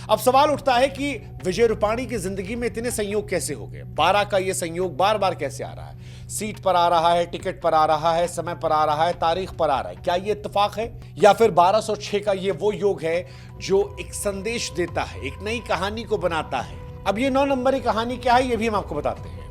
अब सवाल उठता है कि विजय रूपाणी की जिंदगी में इतने संयोग कैसे हो गए? 12 का ये संयोग बार बार कैसे आ रहा है? सीट पर आ रहा है, टिकट पर आ रहा है, समय पर आ रहा है, तारीख पर आ रहा है। क्या ये इत्तेफाक है या फिर 1206 का ये वो योग है जो एक संदेश देता है, एक नई कहानी को बनाता है? अब ये 9 नंबर की कहानी क्या है, ये भी हम आपको बताते हैं।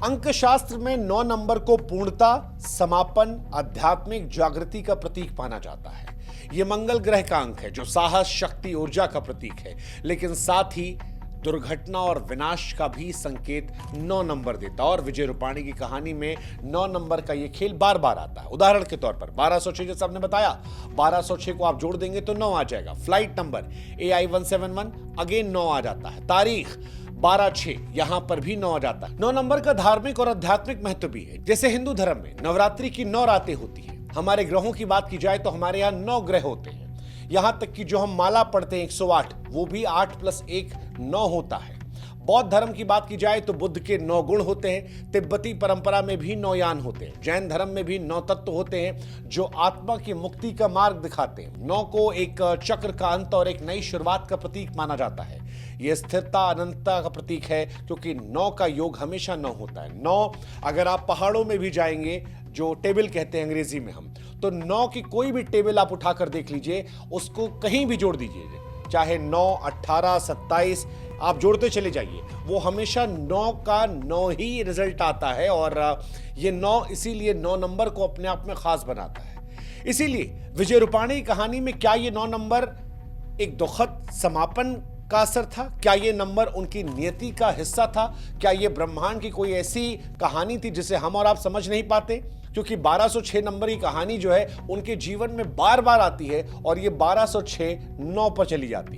अंक शास्त्र में 9 नंबर को पूर्णता, समापन, आध्यात्मिक जागृति का प्रतीक माना जाता है। यह मंगल ग्रह का अंक है जो साहस, शक्ति, ऊर्जा का प्रतीक है, लेकिन साथ ही दुर्घटना और विनाश का भी संकेत 9 नंबर देता है। और विजय रूपाणी की कहानी में 9 नंबर का यह खेल बार बार आता है। उदाहरण के तौर पर 1206 जैसा आपने बताया, 1206 को आप जोड़ देंगे तो 9 आ जाएगा। फ्लाइट नंबर AI171 अगेन 9 आ जाता है। तारीख 12/6 यहां पर भी 9 आ जाता है। 9 नंबर का धार्मिक और आध्यात्मिक महत्व भी है। जैसे हिंदू धर्म में नवरात्रि की 9 रातें होती है। हमारे ग्रहों की बात की जाए तो हमारे यहां 9 ग्रह होते हैं। यहां तक कि जो हम माला पढ़ते हैं 108, वो भी 8 + 1 9 होता है। बौद्ध धर्म की बात की जाए तो बुद्ध के 9 गुण होते हैं। तिब्बती परंपरा में भी 9 यान होते हैं। जैन धर्म में भी 9 तत्व होते हैं जो आत्मा की मुक्ति का मार्ग दिखाते हैं। 9 को एक चक्र का अंत और एक नई शुरुआत का प्रतीक माना जाता है। यह स्थिरता, अनंतता का प्रतीक है, क्योंकि 9 का योग हमेशा 9 होता है। 9 अगर आप पहाड़ों में भी जाएंगे, जो टेबल कहते हैं अंग्रेजी में हम, तो 9 की कोई भी टेबल आप उठाकर देख लीजिए, उसको कहीं भी जोड़ दीजिए, चाहे 9, 18, 27 आप जोड़ते चले जाइए, वो हमेशा 9 का 9 ही रिजल्ट आता है। और ये 9 इसीलिए 9 नंबर को अपने आप में खास बनाता है। इसीलिए विजय रूपाणी की कहानी में क्या ये 9 नंबर एक दुखद समापन का असर था? क्या ये नंबर उनकी नियति का हिस्सा था? क्या ये ब्रह्मांड की कोई ऐसी कहानी थी जिसे हम और आप समझ नहीं पाते? क्योंकि 1206 नंबर की कहानी जो है उनके जीवन में बार बार आती है और ये 1206 9 पर चली जाती है।